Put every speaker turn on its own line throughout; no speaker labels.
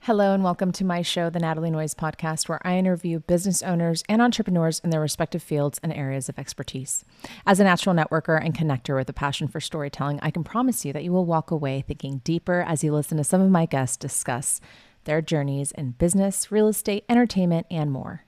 Hello and welcome to my show, the Natalie Noyes podcast, where I interview business owners and entrepreneurs in their respective fields and areas of expertise. As a natural networker and connector with a passion for storytelling, I can promise you that you will walk away thinking deeper as you listen to some of my guests discuss their journeys in business, real estate, entertainment, and more.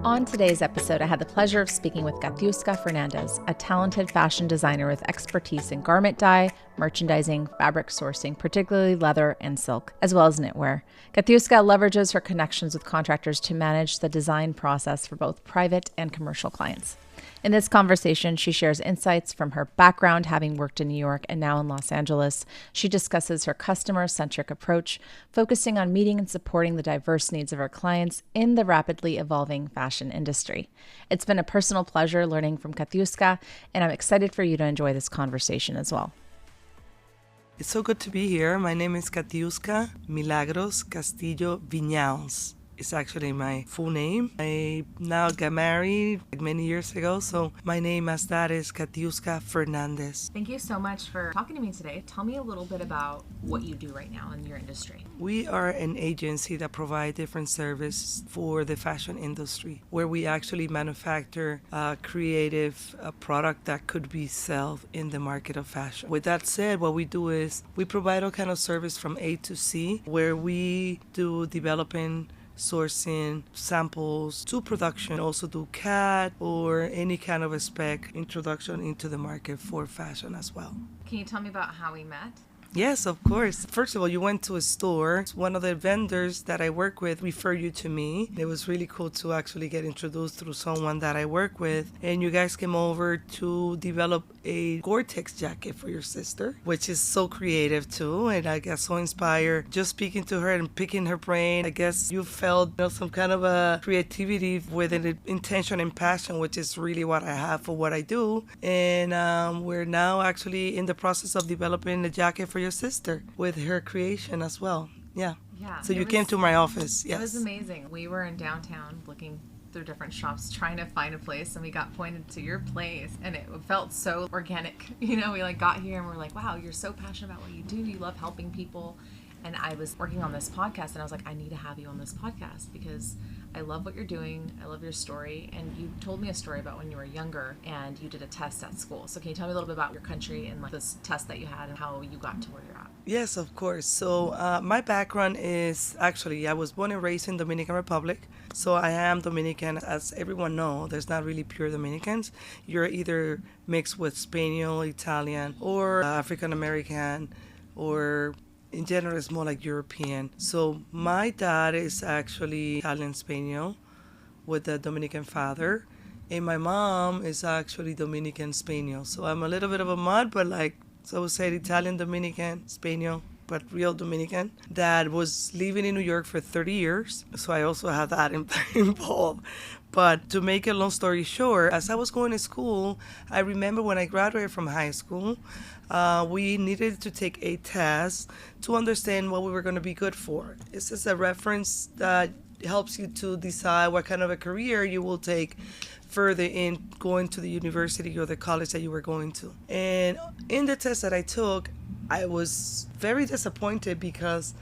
On today's episode, I had the pleasure of speaking with Katiuska Fernandez, a talented fashion designer with expertise in garment dye, merchandising, fabric sourcing, particularly leather and silk, as well as knitwear. Katiuska leverages her connections with contractors to manage the design process for both private and commercial clients. In this conversation, she shares insights from her background, having worked in New York and now in Los Angeles. She discusses her customer-centric approach, focusing on meeting and supporting the diverse needs of her clients in the rapidly evolving fashion industry. It's been a personal pleasure learning from Katiuska, and I'm excited for you to enjoy this conversation as well.
It's so good to be here. My name is Katiuska Milagros Castillo Viñals. It's actually my full name. I now got married many years ago, so my name as that is Katiuska Fernandez.
Thank you so much for talking to me today. Tell me a little bit about what you do right now in your industry.
We are an agency that provides different services for the fashion industry, where we actually manufacture a creative product that could be sold in the market of fashion. With that said, what we do is we provide all kind of service from A to C, where we do developing, sourcing, samples, to production, also do CAD or any kind of a spec introduction into the market for fashion as well.
Can you tell me about how we met?
Yes, of course. First of all, you went to a store. One of the vendors that I work with referred you to me. It was really cool to actually get introduced through someone that I work with. And you guys came over to develop a Gore-Tex jacket for your sister, which is so creative too. And I got so inspired just speaking to her and picking her brain. I guess you felt some kind of a creativity with an intention and passion, which is really what I have for what I do. And we're now actually in the process of developing a jacket for your sister with her creation as well. Yeah. So you came to my office. Yes.
It was amazing. We were in downtown looking through different shops trying to find a place, and we got pointed to your place, and it felt so organic. We got here and we're like, wow, you're so passionate about what you do. You love helping people. And I was working on this podcast and I was like, I need to have you on this podcast because I love what you're doing. I love your story. And you told me a story about when you were younger and you did a test at school. So can you tell me a little bit about your country and this test that you had and how you got to where you're at?
Yes, of course. So my background is actually, I was born and raised in Dominican Republic. So I am Dominican. As everyone knows, there's not really pure Dominicans. You're either mixed with Spanish, Italian, or African American, or in general, it's more like European. So my dad is actually Italian Spaniel with a Dominican father. And my mom is actually Dominican Spaniel. So I'm a little bit of a mud, but so I would say Italian Dominican Spaniel, but real Dominican. Dad was living in New York for 30 years. So I also have that involved. But to make a long story short, as I was going to school, I remember when I graduated from high school, we needed to take a test to understand what we were going to be good for. This is a reference that helps you to decide what kind of a career you will take further in going to the university or the college that you were going to. And in the test that I took, I was very disappointed because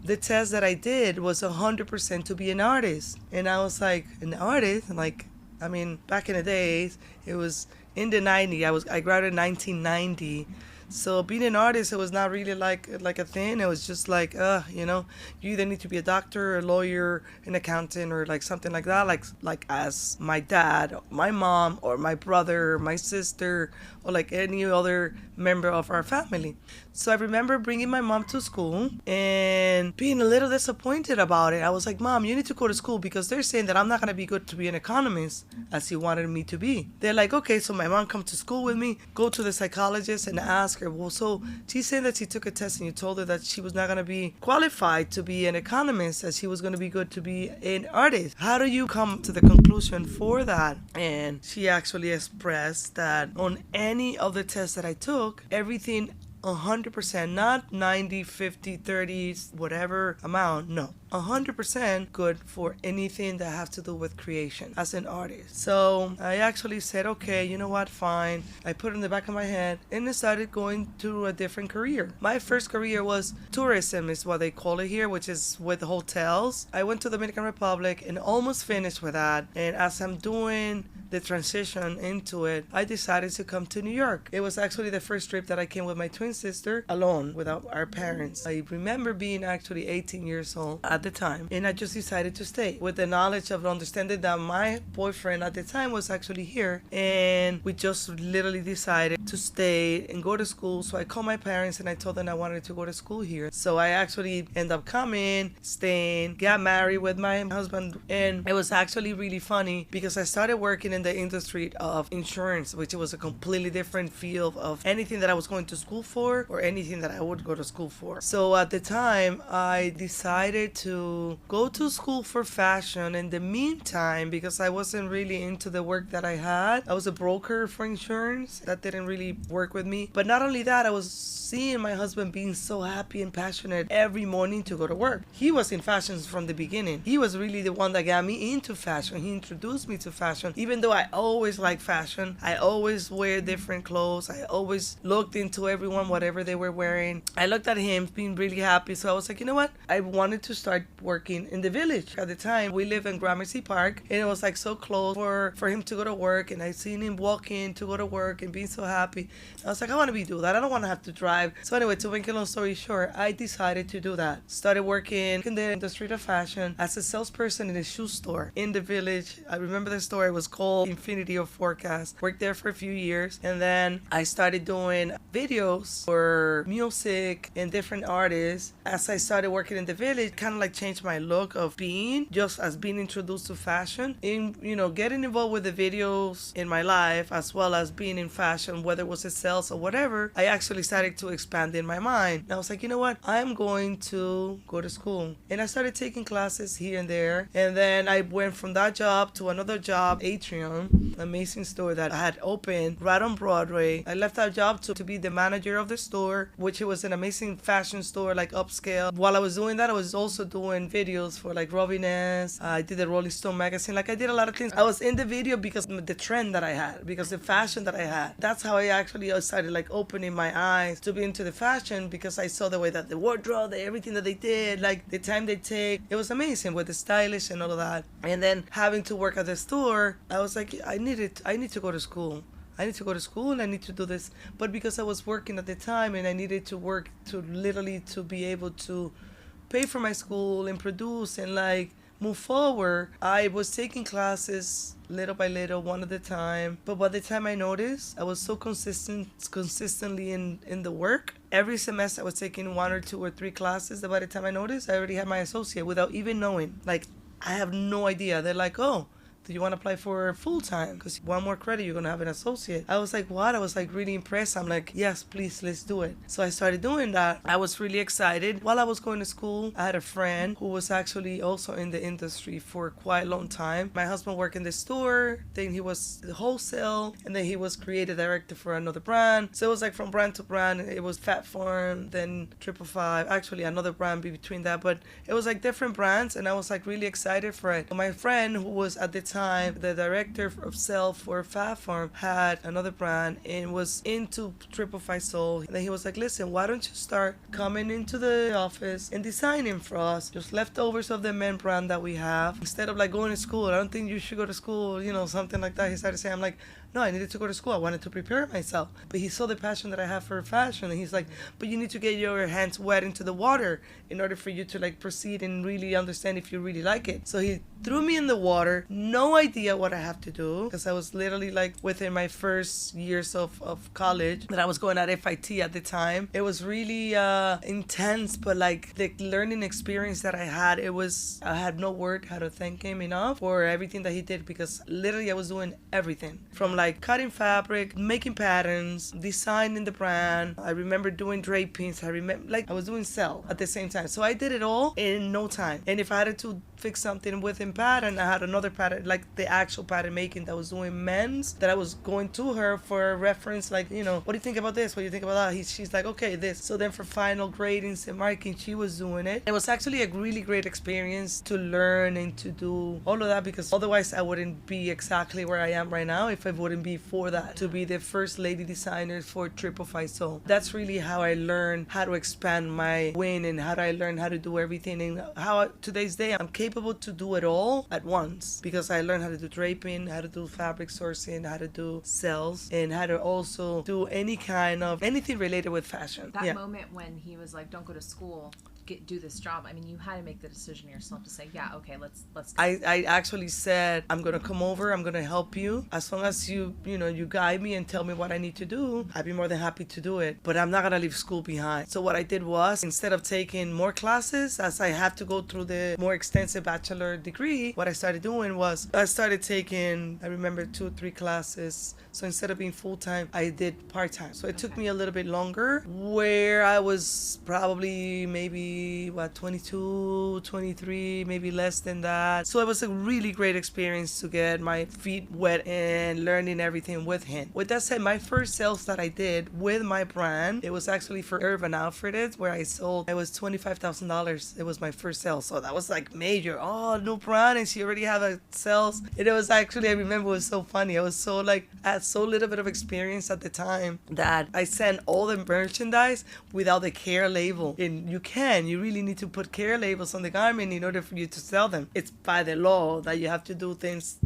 the test that I did was 100% to be an artist. And I was like, an artist? Back in the days, it was in the 90s. I graduated in 1990. So being an artist, it was not really like a thing. It was just like, you either need to be a doctor, a lawyer, an accountant, or something like that. Like as my dad, my mom, or my brother, my sister, or any other member of our family. So I remember bringing my mom to school and being a little disappointed about it. I was like, Mom, you need to go to school because they're saying that I'm not going to be good to be an economist as you wanted me to be. They're like, okay, so my mom comes to school with me, go to the psychologist and ask her, well, so she's saying that she took a test and you told her that she was not going to be qualified to be an economist, that she was going to be good to be an artist. How do you come to the conclusion for that? And she actually expressed that on any of the tests that I took, everything 100%, not 90, 50, 30, whatever amount. No, 100% good for anything that has to do with creation as an artist. So I actually said, okay, you know what, fine. I put it in the back of my head and I started going to a different career. My first career was tourism, is what they call it here, which is with hotels. I went to the Dominican Republic and almost finished with that. And as I'm doing the transition into it, I decided to come to New York. It was actually the first trip that I came with my twin sister, alone, without our parents. I remember being actually 18 years old at the time, and I just decided to stay with the knowledge of understanding that my boyfriend at the time was actually here, and we just literally decided to stay and go to school. So I called my parents and I told them I wanted to go to school here. So I actually ended up coming, staying, got married with my husband, and it was actually really funny because I started working in the industry of insurance, which was a completely different field of anything that I was going to school for or anything that I would go to school for. So at the time, I decided to go to school for fashion. In the meantime, because I wasn't really into the work that I had, I was a broker for insurance. That didn't really work with me. But not only that, I was seeing my husband being so happy and passionate every morning to go to work. He was in fashion from the beginning. He was really the one that got me into fashion. He introduced me to fashion. Even though I always liked fashion, I always wear different clothes. I always looked into everyone, whatever they were wearing. I looked at him being really happy. So I was like, you know what? I wanted to start working in the village. At the time, we lived in Gramercy Park, and it was like so close for him to go to work. And I seen him walking to go to work and being so happy. I was like, I want to do that. I don't want to have to drive. So anyway, to make a long story short, I decided to do that. Started working in the industry of fashion as a salesperson in a shoe store in the village. I remember the store. It was called Infinity of Forecast. Worked there for a few years, and then I started doing videos for music and different artists. As I started working in the village, kind of like changed my look of being, just as being introduced to fashion, in, you know, getting involved with the videos in my life, as well as being in fashion, whether it was a sales or whatever. I actually started to expand in my mind. And I was like, you know what? I'm going to go to school. And I started taking classes here and there. And then I went from that job to another job, Atrium, amazing store that I had opened right on Broadway. I left that job to be the manager of the store, which it was an amazing fashion store, like upscale. While I was doing that, I was also doing videos for like Robiness. I did the Rolling Stone magazine. Like I did a lot of things. I was in the video because of the trend that I had, because the fashion that I had. That's how I actually started like opening my eyes to be into the fashion, because I saw the way that the wardrobe, everything that they did, like the time they take. It was amazing with the stylish and all of that. And then having to work at the store, I was like, I need to go to school. I need to go to school and I need to do this. But because I was working at the time and I needed to work to literally to be able to pay for my school and produce and like move forward, I was taking classes little by little, one at a time. But by the time I noticed, I was so consistently in the work. Every semester I was taking 1 or 2 or 3 classes, that by the time I noticed, I already had my associate without even knowing. Like, I have no idea. They're like, oh, do you want to apply for full-time? Because one more credit, you're going to have an associate. I was like, what? I was like really impressed. I'm like, yes, please, let's do it. So I started doing that. I was really excited. While I was going to school, I had a friend who was actually also in the industry for quite a long time. My husband worked in the store, then he was the wholesale, and then he was creative director for another brand. So it was like from brand to brand. It was Fat Farm, then 555, actually another brand between that. But it was like different brands, and I was like really excited for it. My friend, who was at the time the director of sales for Fat Farm, had another brand and was into 555 Soul. And then he was like, listen, why don't you start coming into the office and designing for us just leftovers of the men brand that we have, instead of like going to school. I don't think you should go to school, you know, something like that. He started saying, I'm like, no, I needed to go to school. I wanted to prepare myself. But he saw the passion that I have for fashion, and he's like, but you need to get your hands wet into the water in order for you to like proceed and really understand if you really like it. So he threw me in the water, no idea what I have to do, because I was literally like within my first years of college that I was going at FIT at the time. It was really intense, but like the learning experience that I had, I had no word how to thank him enough for everything that he did, because literally I was doing everything from like cutting fabric, making patterns, designing the brand. I remember doing drapings. I was doing sell at the same time. So I did it all in no time. And if I had to fix something within pattern. I had another pattern, like the actual pattern making that was doing men's, that I was going to her for reference, like, you know, what do you think about this? What do you think about that? She's like, okay, this. So then for final gradings and marking, she was doing it. It was actually a really great experience to learn and to do all of that, because otherwise I wouldn't be exactly where I am right now if it wouldn't be for that, to be the first lady designer for Triple Five Soul. That's really how I learned how to expand my wing, and how I learned how to do everything, and how today's day I'm capable to do it all at once, because I learned how to do draping, how to do fabric sourcing, how to do sales, and how to also do any kind of anything related with fashion.
That moment when he was like, don't go to school, do this job, I mean, you had to make the decision yourself to say, yeah, okay, let's do it.
I actually said, I'm gonna come over, I'm gonna help you, as long as you guide me and tell me what I need to do, I'd be more than happy to do it, but I'm not gonna leave school behind. So what I did was, instead of taking more classes, as I had to go through the more extensive bachelor degree, what I started doing was, I started taking, I remember 2-3 classes. So instead of being full-time, I did part-time. So it took me a little bit longer, where I was probably maybe 22, 23, maybe less than that. So it was a really great experience to get my feet wet and learning everything with him. With that said, my first sales that I did with my brand, it was actually for Urban Outfitters, where I sold, it was $25,000. It was my first sale. So that was like major. Oh, new brand, and she already had a sales. And it was actually, I remember, it was so funny. I was so like, I had so little bit of experience at the time that I sent all the merchandise without the care label. And you really need to put care labels on the garment in order for you to sell them. It's by the law that you have to do things,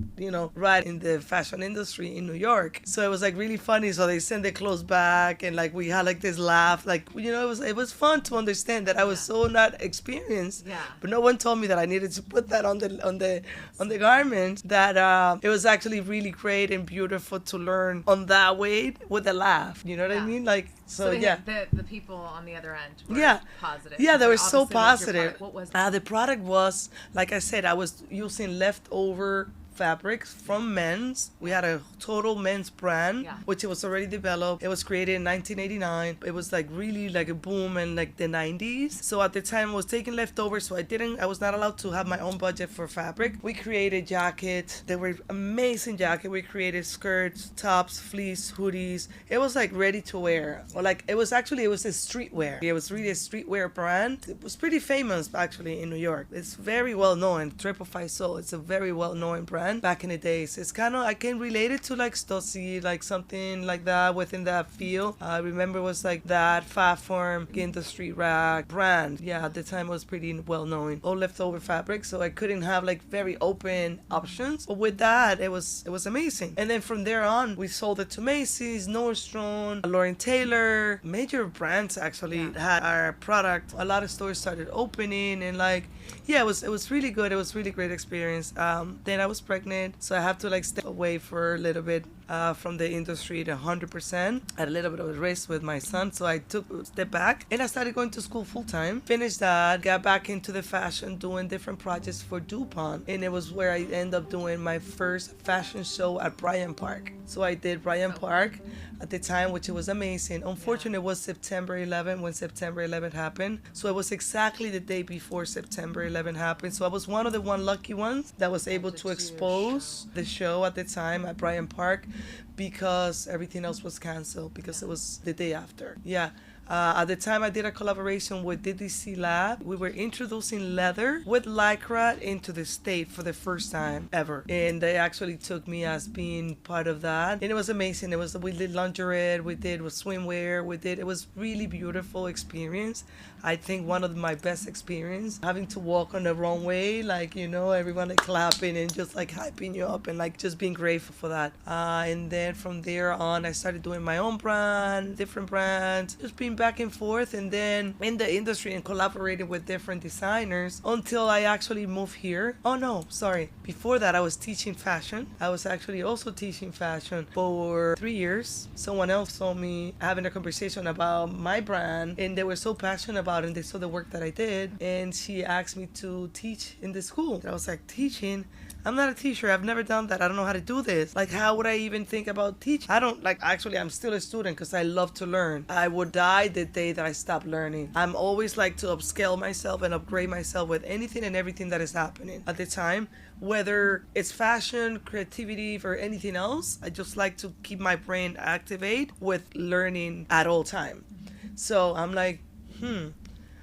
right in the fashion industry in New York. So it was like really funny. So they sent the clothes back, and like we had like this laugh, like, it was fun to understand that I was so not experienced.
Yeah.
But no one told me that I needed to put that on the garment. That it was actually really great and beautiful to learn on that way with a laugh. You know what I mean? Like, so yeah.
The people on the other end were positive.
Yeah, they were so positive.
What was
the product was, like I said, I was using leftover fabrics from men's. We had a total men's brand, which it was already developed. It was created in 1989. It was like really like a boom in like the 90s. So at the time I was taking leftovers, so I was not allowed to have my own budget for fabric. We created jackets. They were amazing jackets. We created skirts, tops, fleece, hoodies. It was like ready to wear. Or like, it was a streetwear. It was really a streetwear brand. It was pretty famous actually in New York. It's very well known. Triple Five Soul, it's a very well known brand back in the days. It's kind of, I can relate it to like Stussy, like something like that within that field. I remember it was like that Fat Form industry rag brand. Yeah, at the time it was pretty well known. All leftover fabric, so I couldn't have like very open options. But with that, it was amazing. And then from there on, we sold it to Macy's, Nordstrom, Lauren Taylor, major brands actually had our product. A lot of stores started opening, and like, yeah, it was really good. It was really great experience. Then I was pregnant, so I have to like step away for a little bit from the industry to 100%. I had a little bit of a risk with my son, so I took a step back and I started going to school full time. Finished that, got back into the fashion, doing different projects for DuPont, and it was where I ended up doing my first fashion show at Bryant Park. So I did Bryant Park at the time, which it was amazing. Unfortunately, it was September 11 when September 11 happened. So it was exactly the day before September 11 happened. So I was one of the lucky ones that was able to expose the show at the time at Bryant Park, because everything else was canceled because it was the day after. Yeah. At the time, I did a collaboration with DDC Lab. We were introducing leather with Lycra into the state for the first time ever. And they actually took me as being part of that. And it was amazing. We did lingerie, we did swimwear, it was really beautiful experience. I think one of my best experience, having to walk on the runway, like, everyone like clapping and just like hyping you up and like just being grateful for that. And then from there on, I started doing my own brand, different brands, just being back and forth, and then in the industry and collaborating with different designers until I actually moved here. Oh no, sorry. Before that, I was teaching fashion. I was actually also teaching fashion for 3 years. Someone else saw me having a conversation about my brand, and they were so passionate about it and they saw the work that I did. And she asked me to teach in the school. And I was like, teaching? I'm not a teacher. I've never done that. I don't know how to do this. Like, how would I even think about teaching? I don't, like, actually, I'm still a student because I love to learn. I would die the day that I stop learning. I'm always like to upscale myself and upgrade myself with anything and everything that is happening at the time, whether it's fashion, creativity, or anything else. I just like to keep my brain activate with learning at all time. So I'm like,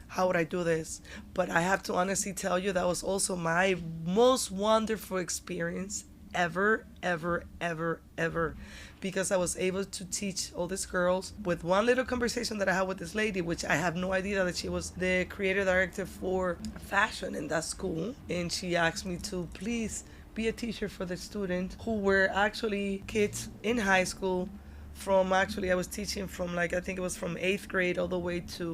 how would I do this? But I have to honestly tell you, that was also my most wonderful experience ever, because I was able to teach all these girls with one little conversation that I had with this lady, which I have no idea that she was the creative director for fashion in that school. And she asked me to please be a teacher for the students who were actually kids in high school. From actually, I was teaching from I think it was from 8th grade all the way to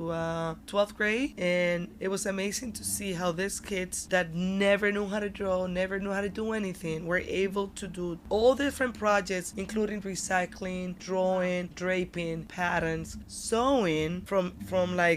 12th grade. And it was amazing to see how these kids that never knew how to draw, never knew how to do anything, were able to do all different projects, including recycling, drawing, draping, patterns, sewing from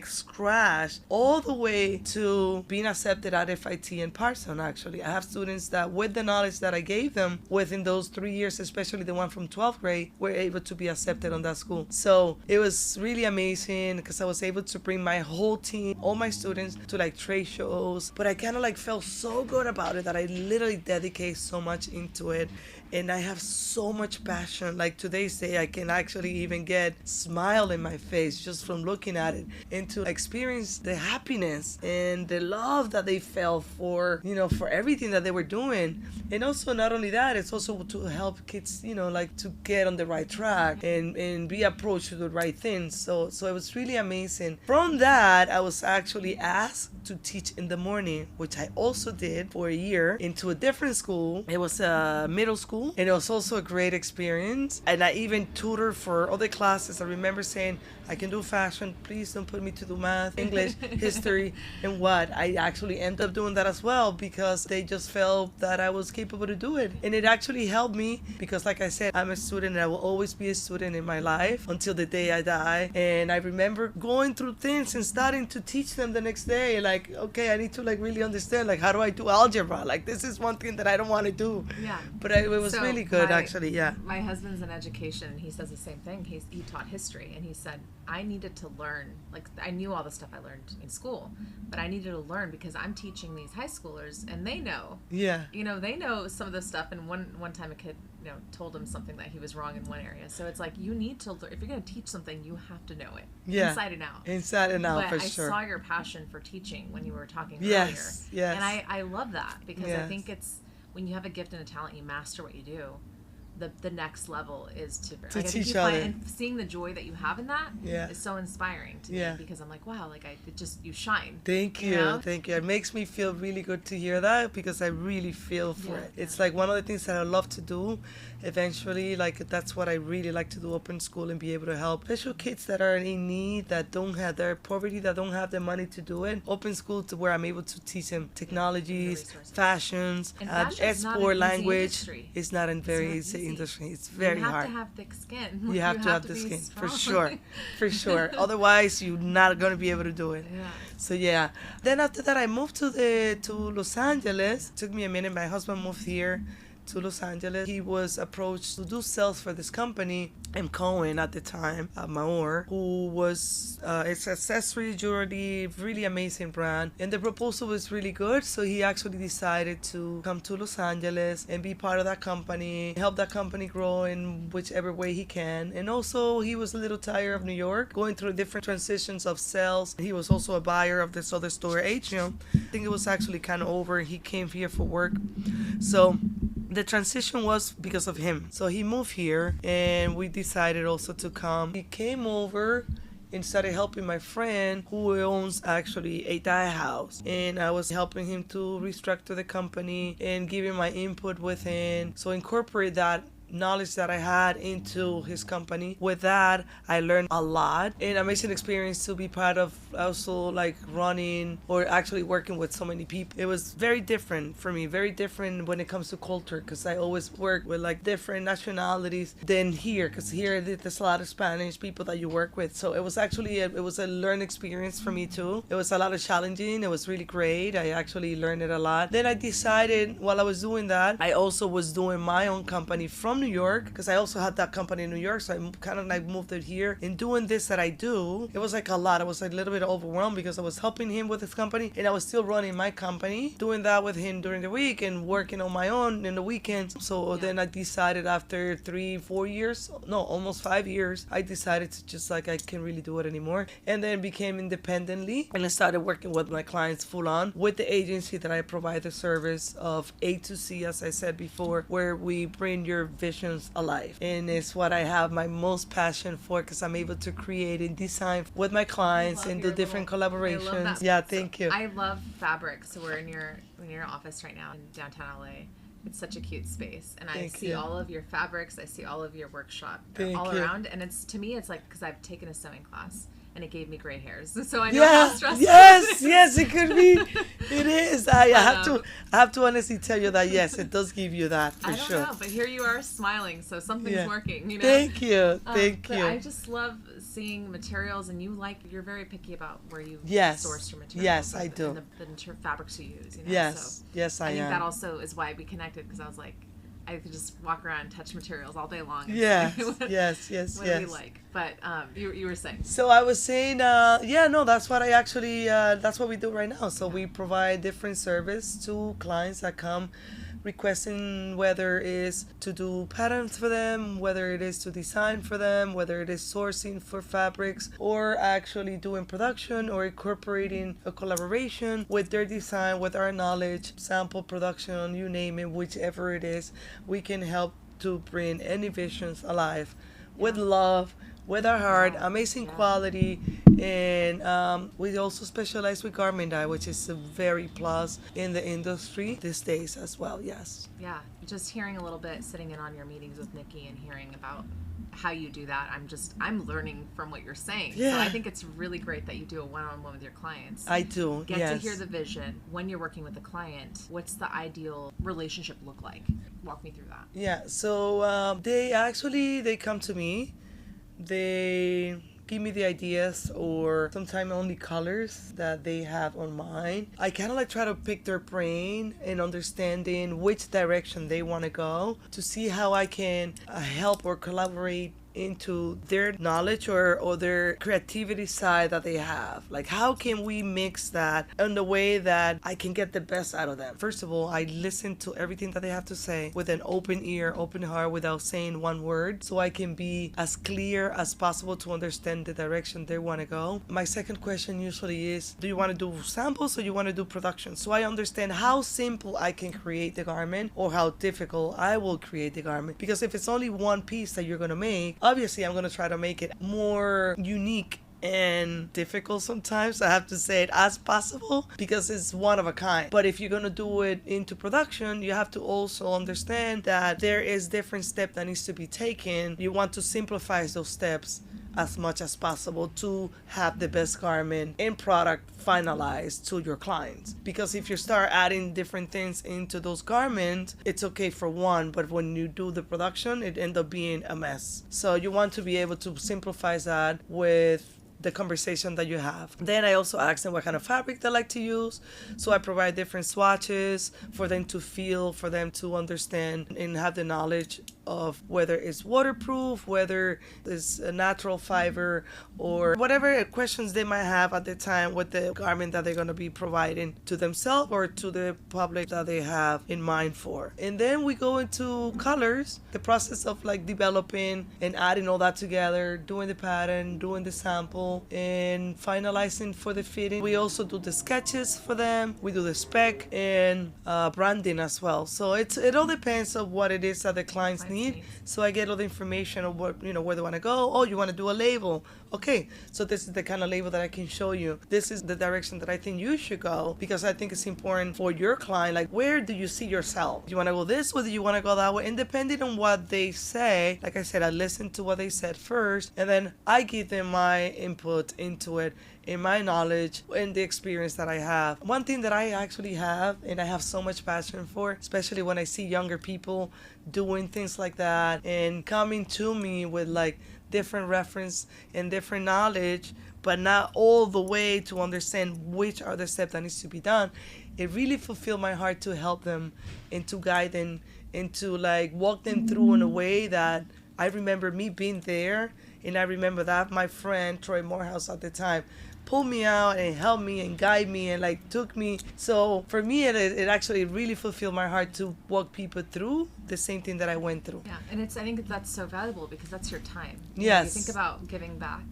scratch, all the way to being accepted at FIT and Parson. Actually, I have students that, with the knowledge that I gave them within those 3 years, especially the one from 12th grade, were able to be accepted on that school. So it was really amazing because I was able to bring my whole team, all my students, to trade shows. But I kind of felt so good about it that I literally dedicate so much into it. And I have so much passion. Today's day, I can actually even get smile in my face just from looking at it, and to experience the happiness and the love that they felt for, for everything that they were doing. And also, not only that, it's also to help kids, to get on the right track and be approached to the right things. So it was really amazing. From that, I was actually asked to teach in the morning, which I also did for a year, into a different school. It was a middle school, and it was also a great experience. And I even tutored for other classes. I remember saying, I can do fashion, please don't put me to do math, English, history, and what. I actually ended up doing that as well because they just felt that I was capable to do it. And it actually helped me because, like I said, I'm a student and I will always be a student in my life until the day I die. And I remember going through things and starting to teach them the next day. Okay, I need to really understand, how do I do algebra? This is one thing that I don't want to do.
Yeah.
But it was really good, actually, yeah.
My husband's in education, and he says the same thing. He taught history, and he said, I needed to learn, I knew all the stuff I learned in school, but I needed to learn because I'm teaching these high schoolers, and they know.
Yeah.
They know some of this stuff, and one time a kid, told him something that he was wrong in one area. So it's you need to learn. If you're going to teach something, you have to know it. Yeah. Inside and out.
Inside and out, for sure.
But I saw your passion for teaching when you were talking
earlier. Yes.
And I love that because I think it's, when you have a gift and a talent, you master what you do. The next level is to
teach others.
And seeing the joy that you have in that is so inspiring to me because I'm wow, you shine.
Thank you. Thank you. It makes me feel really good to hear that because I really feel for it. It's one of the things that I love to do. Eventually, that's what I really like to do, open school and be able to help special kids that are in need, that don't have their poverty, that don't have the money to do it. Open school to where I'm able to teach them technologies, fashions, export language. It's not a very easy industry. It's very hard.
You have to have thick skin.
You have to have the skin, for sure. Otherwise, you're not going to be able to do it.
Yeah.
So yeah. Then after that, I moved to Los Angeles. It took me a minute. My husband moved here to Los Angeles. He was approached to do sales for this company, M. Cohen at the time, Maor, who was it's accessory jewelry, really amazing brand, and the proposal was really good. So he actually decided to come to Los Angeles and be part of that company, help that company grow in whichever way he can. And also he was a little tired of New York, going through different transitions of sales. He was also a buyer of this other store, Atrium. I think it was actually kind of over. He came here for work. So the transition was because of him. So he moved here and we decided also to come. He came over and started helping my friend who owns actually a dye house. And I was helping him to restructure the company and giving my input with him. So incorporate that knowledge that I had into his company. With that, I learned a lot. An amazing experience to be part of, also like running or actually working with so many people. It was very different for me, very different when it comes to culture, because I always work with like different nationalities than here, because here there's a lot of Spanish people that you work with. So it was actually it was a learn experience for me too. It was a lot of challenging. It was really great. I actually learned it a lot. Then I decided while I was doing that, I also was doing my own company from New York, because I also had that company in New York. So I kind of like moved it here. In doing this that I do, it was like a lot. I was like a little bit overwhelmed because I was helping him with his company and I was still running my company, doing that with him during the week and working on my own in the weekends. So then I decided after 3-4 years, no, almost 5 years, I decided to just like, I can't really do it anymore. And then became independently and I started working with my clients full on with the agency that I provide the service of A to C, as I said before, where we bring your visions alive. And it's what I have my most passion for, because I'm able to create and design with my clients and do different collaborations. Yeah, thank you.
I love fabric. So we're in your office right now in downtown LA. It's such a cute space, and I see all of your fabrics. I see all of your workshop all around, and it's, to me, it's like, because I've taken a sewing class and it gave me gray hairs, so I know how stressful.
Yes, it could be. It is. I have to honestly tell you that yes, it does give you that for sure. I don't
know, but here you are smiling, so something's working. You know.
Thank you. But
I just love seeing materials, and you're very picky about where you source your materials.
Yes, I do.
And the fabrics you use. You know?
Yes, I am.
I think that also is why we connected, because I was like, I could just walk around and touch materials all day long.
Yes.
What do we like? But you were saying.
So I was saying, that's what I actually, that's what we do right now. So we provide different service to clients that come requesting, whether it is to do patterns for them, whether it is to design for them, whether it is sourcing for fabrics, or actually doing production or incorporating a collaboration with their design, with our knowledge, sample production, you name it, whichever it is. We can help to bring any visions alive with love, with our heart, amazing quality, and we also specialize with garment dye, which is a very plus in the industry these days as well. Yes.
Yeah, just hearing a little bit, sitting in on your meetings with Nikki and hearing about how you do that, I'm learning from what you're saying.
Yeah.
So I think it's really great that you do a one-on-one with your clients.
I do.
Get to hear the vision. When you're working with a client, what's the ideal relationship look like? Walk me through that.
Yeah. So they come to me. They give me the ideas, or sometimes only colors that they have on mind. I kind of like try to pick their brain and understanding which direction they want to go, to see how I can help or collaborate into their knowledge or their creativity side that they have. Like, how can we mix that in the way that I can get the best out of them? First of all, I listen to everything that they have to say with an open ear, open heart, without saying one word, so I can be as clear as possible to understand the direction they want to go. My second question usually is, do you want to do samples or you want to do production? So I understand how simple I can create the garment or how difficult I will create the garment. Because if it's only one piece that you're going to make, obviously I'm going to try to make it more unique and difficult sometimes, I have to say it, as possible, because it's one of a kind. But if you're going to do it into production, you have to also understand that there is different steps that needs to be taken. You want to simplify those steps as much as possible to have the best garment and product finalized to your clients. Because if you start adding different things into those garments, it's okay for one, but when you do the production, it ends up being a mess. So you want to be able to simplify that with the conversation that you have. Then I also ask them what kind of fabric they like to use. So I provide different swatches for them to feel, for them to understand and have the knowledge of whether it's waterproof, whether it's a natural fiber, or whatever questions they might have at the time with the garment that they're going to be providing to themselves or to the public that they have in mind for. And then we go into colors, the process of like developing and adding all that together, doing the pattern, doing the sample, and finalizing for the fitting. We also do the sketches for them. We do the spec and branding as well. So it all depends on what it is that the clients need need. So I get all the information of what, where they want to go. Oh, you want to do a label. Okay, so this is the kind of label that I can show you. This is the direction that I think you should go, because I think it's important for your client. Like, where do you see yourself? Do you want to go this way? Do you want to go that way? And depending on what they say, like I said, I listen to what they said first, and then I give them my input into it, in my knowledge and the experience that I have. One thing that I actually have, and I have so much passion for, especially when I see younger people doing things like that and coming to me with like different reference and different knowledge, but not all the way to understand which are the steps that needs to be done. It really fulfilled my heart to help them and to guide them and to like walk them through in a way that I remember me being there. And I remember that my friend Troy Morehouse at the time pulled me out and helped me and guide me and like took me. So for me, it actually really fulfilled my heart to walk people through the same thing that I went through.
Yeah, and I think that's so valuable because that's your time.
Yes.
You think about giving back.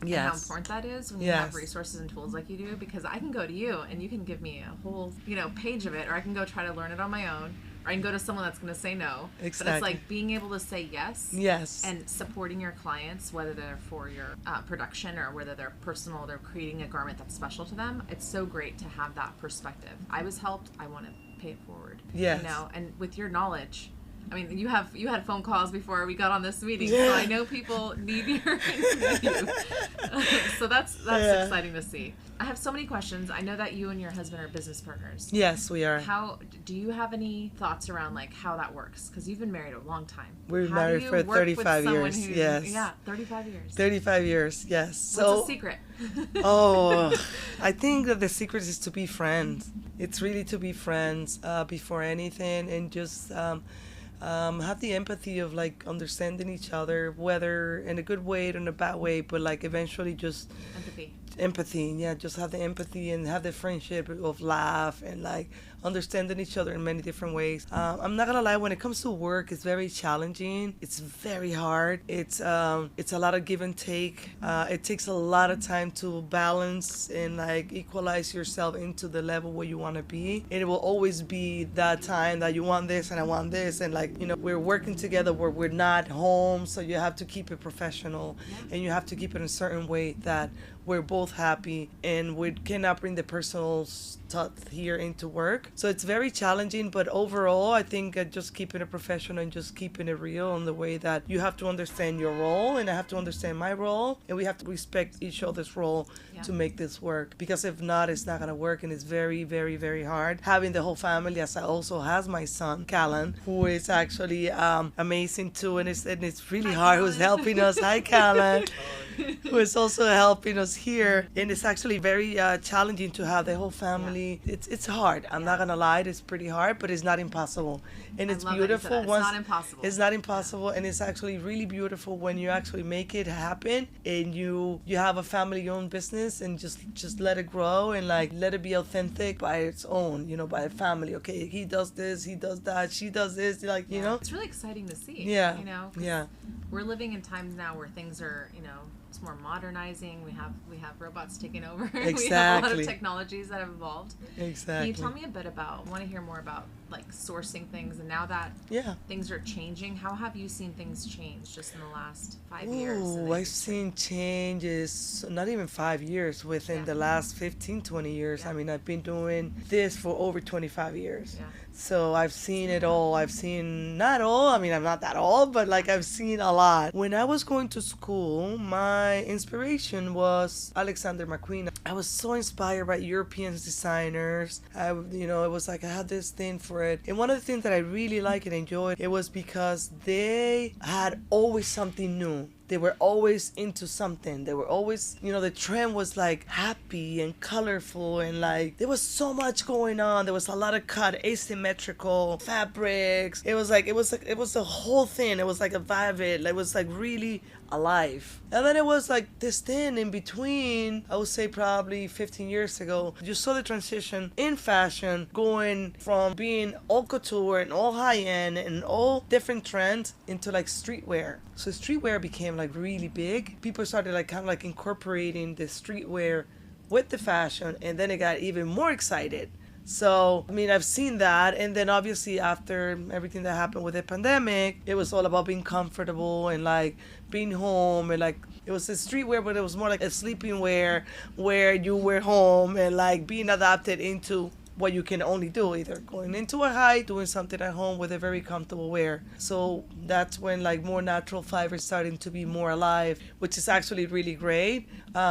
Yes.
And how important that is when you have resources and tools like you do, because I can go to you and you can give me a whole, page of it, or I can go try to learn it on my own, or I can go to someone that's going to say no.
Exactly.
But it's like being able to say yes.
Yes.
And supporting your clients, whether they're for your production or whether they're personal, they're creating a garment that's special to them. It's so great to have that perspective. I was helped. I want to pay it forward.
Yes.
And with your knowledge, I mean, you had phone calls before we got on this meeting,
yeah.
so I know people need you. So that's exciting to see. I have so many questions. I know that you and your husband are business partners.
Yes, we are.
How do you have any thoughts around like how that works? Because you've been married a long time.
We're married for 35 years. Yes.
Yeah, 35 years.
35 years. Yes.
What's the secret?
I think that the secret is to be friends. It's really to be friends before anything, and just have the empathy of like understanding each other, whether in a good way or in a bad way, but like eventually just empathy. Yeah, just have the empathy and have the friendship of laugh and like understanding each other in many different ways. I'm not gonna lie, when it comes to work, it's very challenging. It's very hard. It's a lot of give and take. It takes a lot of time to balance and like equalize yourself into the level where you want to be. And it will always be that time that you want this and I want this, and like we're working together where we're not home, so you have to keep it professional and you have to keep it in a certain way that we're both happy and we cannot bring the personal stuff here into work. So it's very challenging, but overall I think just keeping it professional and just keeping it real in the way that you have to understand your role and I have to understand my role, and we have to respect each other's role to make this work, because if not, it's not going to work. And it's very, very, very hard having the whole family, as I also has my son Callan, who is actually amazing too, and it's really hard, who's helping us. Hi Callan. Who is also helping us here, and it's actually very challenging to have the whole family. It's hard. I'm not gonna lie, it's pretty hard, but it's not impossible, and it's beautiful.
It's not impossible.
It's not impossible, and it's actually really beautiful when you actually make it happen, and you have a family-owned business, and just let it grow and like let it be authentic by its own, by a family. Okay, he does this, he does that, she does this, like
It's really exciting to see.
Yeah.
We're living in times now where things are, it's more modernizing. We have robots taking over.
Exactly.
We have a lot of technologies that have evolved.
Exactly.
Can you tell me a bit about, I want to hear more about like sourcing things, and now that things are changing, how have you seen things change just in the last 5 years?
I've seen changes, not even 5 years, within the last 15, 20 years. I mean, I've been doing this for over 25 years.
Yeah.
So I've seen it all. I've seen, not all, I mean, I'm not that old, but like I've seen a lot. When I was going to school, my inspiration was Alexander McQueen. I was so inspired by European designers. It was like I had this thing for it. And one of the things that I really liked and enjoyed, it was because they had always something new. They were always into something. They were always, the trend was like happy and colorful, and like there was so much going on. There was a lot of cut, asymmetrical fabrics. It was the whole thing. It was like a vibe. It was like really alive. And then it was like this thing in between, I would say probably 15 years ago. You saw the transition in fashion going from being all couture and all high end and all different trends into like streetwear. So streetwear became like really big. People started like kind of like incorporating the streetwear with the fashion, and then it got even more excited. So, I mean, I've seen that. And then obviously after everything that happened with the pandemic, it was all about being comfortable and like being home, and like it was a streetwear, but it was more like a sleeping wear where you were home and like being adapted into what you can only do, either going into a hike, doing something at home with a very comfortable wear. So that's when like more natural fibers starting to be more alive, which is actually really great.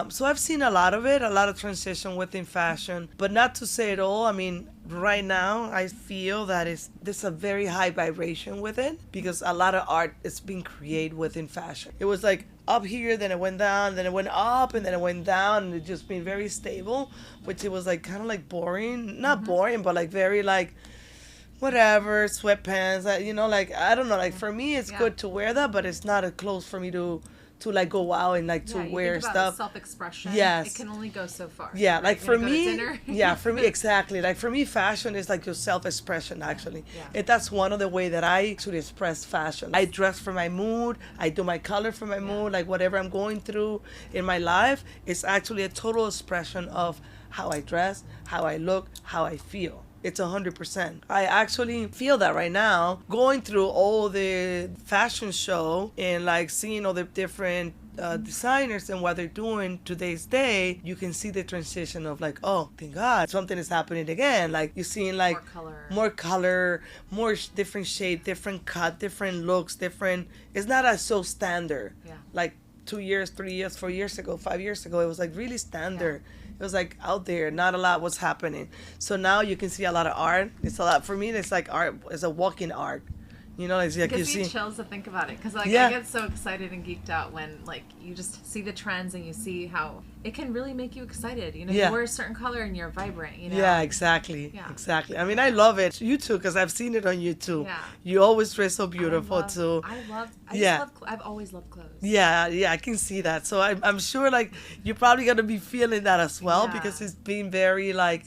So I've seen a lot of it, a lot of transition within fashion, but not to say it all. I mean, right now I feel that there's a very high vibration with it because a lot of art is being created within fashion. It was like up here, then it went down, then it went up, and then it went down, and it just been very stable, which it was like kind of like boring, not boring, but like very like whatever, sweatpants, you know, like I don't know, like for me it's good to wear that, but it's not a clothes for me to like go out and like to wear
think about
stuff.
Self-expression.
Yes.
It can only go so far.
Yeah,
right?
like for me, for me exactly. Like for me, fashion is like your self-expression actually.
Yeah.
And that's one of the way that I actually express fashion. I dress for my mood. I do my color for my mood. Like whatever I'm going through in my life, it's actually a total expression of how I dress, how I look, how I feel. It's 100%. I actually feel that right now, going through all the fashion show and like seeing all the different designers and what they're doing today's day, you can see the transition of like, oh, thank God, something is happening again. Like you're seeing like more color, more different shape, different cut, different looks, different. It's not as so standard.
Yeah.
Like 2 years, 3 years, 4 years ago, 5 years ago, it was like really standard. Yeah. It was like out there, not a lot was happening. So now you can see a lot of art. It's a lot, for me, it's like art, it's a walking art. You know, it's like you see.
It gives me chills to think about it, because like I get so excited and geeked out when like you just see the trends and you see how it can really make you excited. You know, you wear a certain color and you're vibrant. You know.
Yeah, exactly. Yeah. Exactly. I mean, I love it. You too, because I've seen it on YouTube. Yeah. You always dress so beautiful too.
I've always loved clothes.
Yeah, I can see that. So I'm sure like you're probably gonna be feeling that as well because it's been very like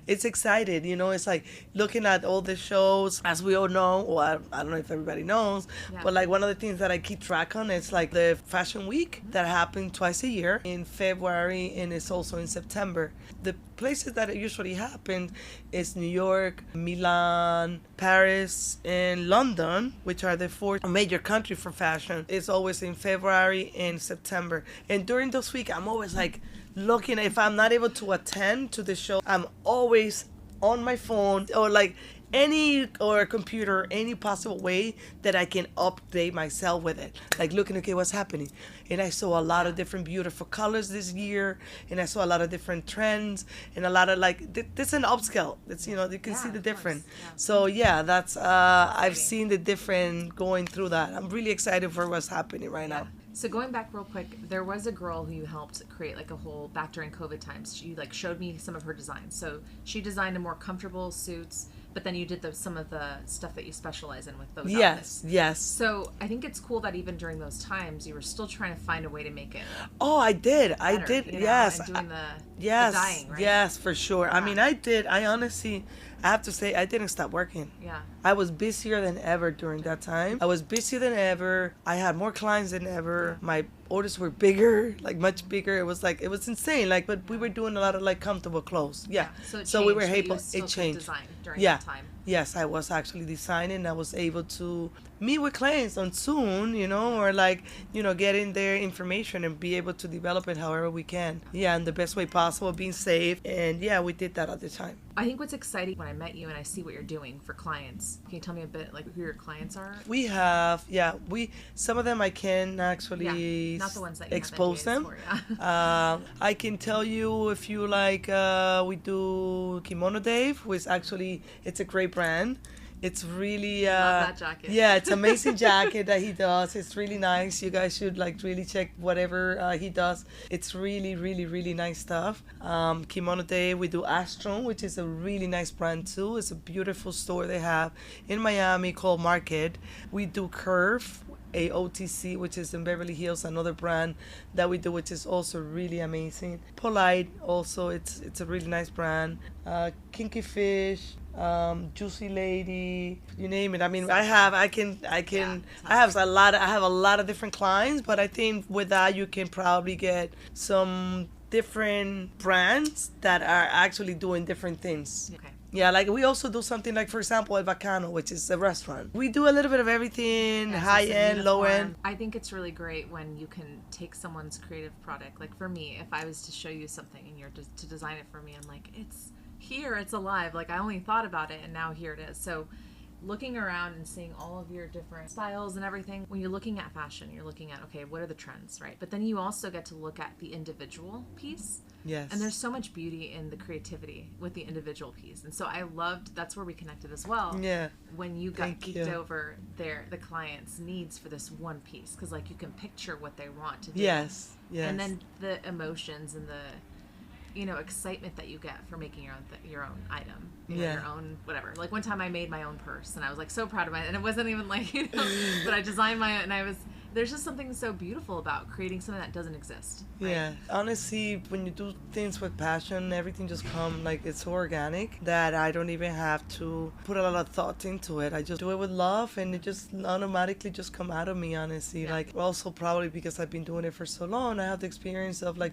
it's excited. You know, it's like looking at all the shows, as we all know. Well, I don't know if everybody knows, but like one of the things that I keep track on is like the fashion week that happened twice a year in February, and it's also in September. The places that it usually happen is New York, Milan, Paris, and London, which are the 4 major countries for fashion. It's always in February and September. And during those weeks, I'm always like looking. If I'm not able to attend to the show, I'm always on my phone or like or computer, any possible way that I can update myself with it. Like looking, okay, what's happening? And I saw a lot of different beautiful colors this year, and I saw a lot of different trends, and a lot of like, this is an upscale. It's, you know, you can see the different. Yeah. So yeah, that's, I've seen the different going through that. I'm really excited for what's happening right now.
So going back real quick, there was a girl who you helped create like a whole, back during COVID times, she like showed me some of her designs. So she designed a more comfortable suits, but then you did some of the stuff that you specialize in with those outfits. Yes. So I think it's cool that even during those times, you were still trying to find a way to make it.
Oh, I did.
Better,
you know,
yes. And doing the dyeing, right?
Yes, for sure. Yeah. I mean, I honestly, I have to say, I didn't stop working. Yeah. I was busier than ever during that time. I was busier than ever. I had more clients than ever. My orders were bigger, like much bigger. It was insane. Like, but we were doing a lot of like comfortable clothes. Yeah.
So
we were able.
It changed. Design during
that
time.
Yes, I was actually designing. I was able to meet with clients on Zoom, you know, or like, you know, getting their information and be able to develop it however we can. Yeah, in the best way possible, being safe. And yeah, we did that at the time.
I think what's exciting when I met you and I see what you're doing for clients. Can you tell me a bit like who your clients are?
We have, some of them I can actually
not the ones that
expose them.
For,
I can tell you if you like, we do Kimono Dave, who is actually, it's a great brand. It's really
love that jacket.
Yeah, it's an amazing jacket that he does. It's really nice. You guys should like really check whatever he does. It's really, really, really nice stuff. Kimono Day, we do Astron, which is a really nice brand too. It's a beautiful store they have in Miami called Market. We do Curve, AOTC, which is in Beverly Hills, another brand that we do, which is also really amazing. Polite, also, it's a really nice brand. Kinky Fish, Juicy Lady, you name it. I mean, I have a lot of different clients, but I think with that you can probably get some different brands that are actually doing different things.
Okay.
Yeah, like we also do something like, for example, El Bacano, which is a restaurant. We do a little bit of everything,
Yeah, so
high
it's a
end, low
uniform.
end.
I think it's really great when you can take someone's creative product. Like for me, if I was to show you something and you're to design it for me, I'm like, it's here, it's alive. Like I only thought about it and now here it is. So looking around and seeing all of your different styles and everything, when you're looking at fashion, you're looking at, okay, what are the trends, right? But then you also get to look at the individual piece.
Yes.
And there's so much beauty in the creativity with the individual piece. And so I loved, that's where we connected as well.
Yeah.
When you got
Thank
geeked
you.
over the client's needs for this one piece. Because like you can picture what they want to do.
Yes. Yes.
And then the emotions and the, excitement that you get for making your own item, your own whatever. Like one time I made my own purse and I was like so proud of it, and it wasn't even like, but I designed my own, and there's just something so beautiful about creating something that doesn't exist. Right?
Yeah. Honestly, when you do things with passion, everything just comes like it's so organic that I don't even have to put a lot of thought into it. I just do it with love and it just automatically just come out of me, honestly.
Yeah.
Like also probably because I've been doing it for so long, I have the experience of like,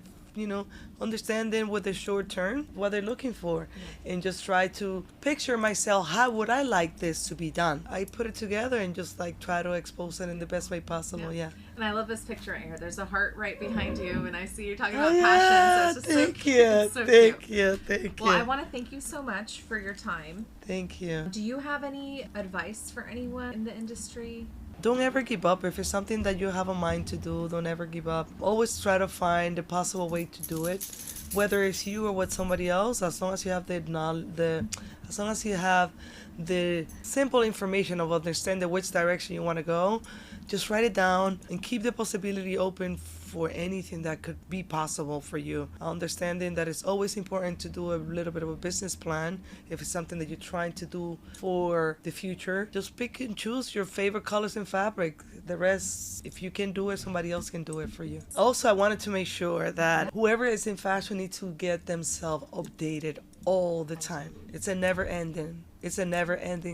understanding with the short term what they're looking for, and just try to picture myself, how would I like this to be done? I put it together and just like try to expose it in the best way possible. Yeah.
And I love this picture right here. There's a heart right behind you, and I see you're talking about passion. So it's just
thank you.
so
Thank
cute.
you. Thank you.
Well, I want to thank you so much for your time.
Thank you.
Do you have any advice for anyone in the industry?
Don't ever give up. If it's something that you have a mind to do, don't ever give up. Always try to find a possible way to do it, whether it's you or with somebody else. As long as you have as long as you have the simple information of understanding which direction you want to go, just write it down and keep the possibility open for anything that could be possible for you. Understanding that it's always important to do a little bit of a business plan if it's something that you're trying to do for the future. Just pick and choose your favorite colors and fabric. The rest, if you can do it, somebody else can do it for you. Also, I wanted to make sure that whoever is in fashion needs to get themselves updated all the time. It's a never-ending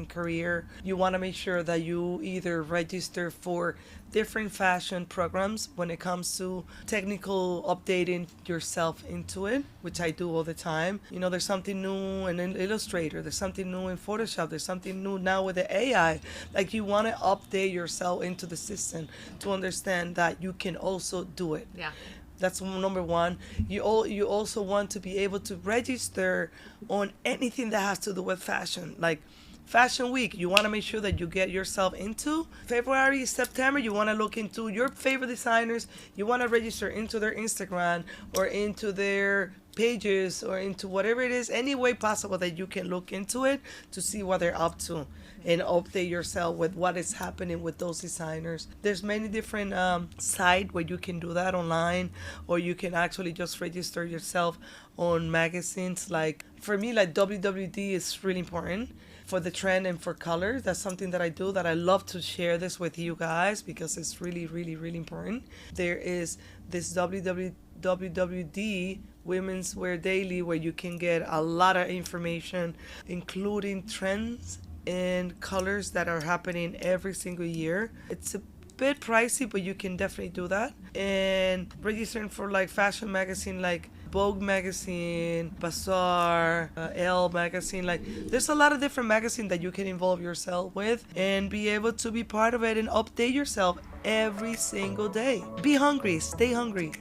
career. You want to make sure that you either register for different fashion programs when it comes to technical updating yourself into it, which I do all the time. There's something new in Illustrator, there's something new in Photoshop, there's something new now with the AI. Like you want to update yourself into the system to understand that you can also do it.
Yeah.
That's number one. You also want to be able to register on anything that has to do with fashion. Like Fashion Week, you want to make sure that you get yourself into. February, September, you want to look into your favorite designers. You want to register into their Instagram or into their pages or into whatever it is, any way possible that you can look into it to see what they're up to and update yourself with what is happening with those designers. There's many different sites where you can do that online, or you can actually just register yourself on magazines. Like for me, like WWD is really important for the trend and for colors. That's something that I do, that I love to share this with you guys because it's really, really, really important. There is this WWD Women's Wear Daily where you can get a lot of information, including trends and colors that are happening every single year. It's a bit pricey, but you can definitely do that. And registering for like fashion magazine like Vogue magazine, Bazaar, Elle magazine, like there's a lot of different magazines that you can involve yourself with and be able to be part of it and update yourself every single day. Be hungry, stay hungry,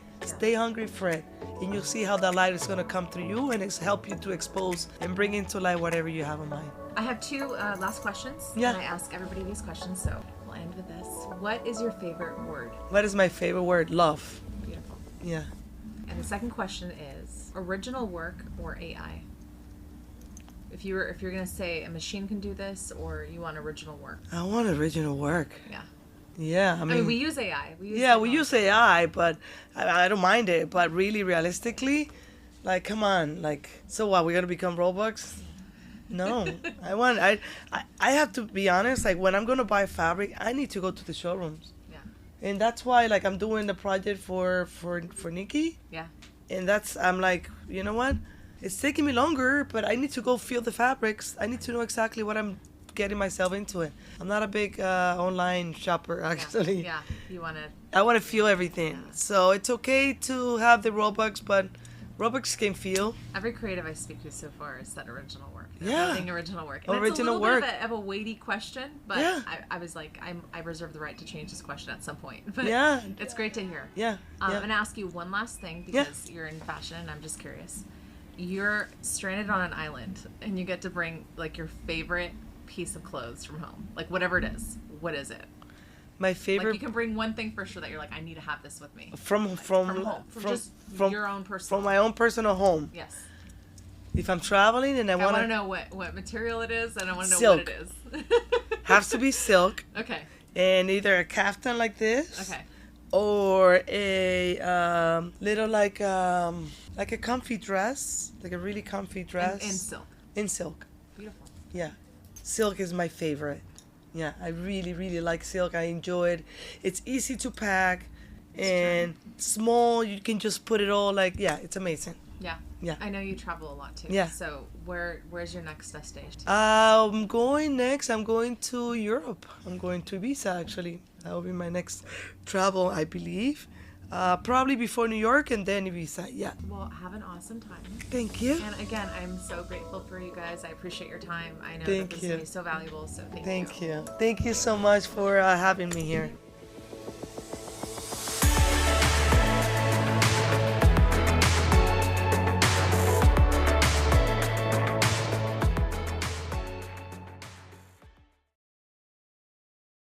Fred, and you'll see how that light is going to come through you and it's help you to expose and bring into light whatever you have in mind.
I have two last questions.
Yeah.
And I ask everybody these questions, so we'll end with this. What is your favorite word?
What is my favorite word? Love.
Beautiful.
Yeah.
And the second question is original work or AI? If you're gonna say a machine can do this or you want original work?
I want original work.
Yeah.
Yeah,
I mean we use AI. We
use AI, but I don't mind it. But really, realistically, like, come on, like, so what? We're gonna become Robux? No, I have to be honest. Like, when I'm gonna buy fabric, I need to go to the showrooms. And that's why, like, I'm doing the project for Nikki.
Yeah.
And I'm like, you know what? It's taking me longer, but I need to go feel the fabrics. I need to know exactly what I'm getting myself into it. I'm not a big online shopper, actually.
Yeah. You want to...
I want to feel everything. Yeah. So it's okay to have the Robux, but rubrics can feel.
Every creative I speak to so far has said original work. They're
Yeah.
building original work. And
Original
it's a little
work.
bit of a weighty question, but
Yeah.
I was like, I reserve the right to change this question at some point. But
Yeah.
it's great to hear.
Yeah.
I'm
Yeah.
going to ask you one last thing because you're in fashion and I'm just curious. You're stranded on an island and you get to bring like your favorite piece of clothes from home. Like whatever it is. What is it?
My favorite.
Like you can bring one thing for sure that you're like, I need to have this with me.
From
home. From just your own personal.
From my own personal home.
Yes.
If I'm traveling and I want
to know what material it is, and I want to know
Silk.
what it is.
Has to be silk.
Okay.
And either a kaftan like this.
Okay.
Or a little like a comfy dress, like a really comfy dress.
In silk.
In silk.
Beautiful.
Yeah. Silk is my favorite. Yeah, I really, really like silk. I enjoy it. It's easy to pack and small. You can just put it all like, yeah, it's amazing.
Yeah.
Yeah.
I know you travel a lot too.
Yeah.
So where's your next destination?
I'm going to Europe. I'm going to Ibiza, actually. That will be my next travel, I believe. Probably before New York and then Ibiza. Yeah.
Well, have an awesome time.
Thank you.
And again, I'm so grateful for you guys. I appreciate your time. I know
Thank
that this
you.
is so valuable. So thank you.
Thank you. Thank you so much for having me here.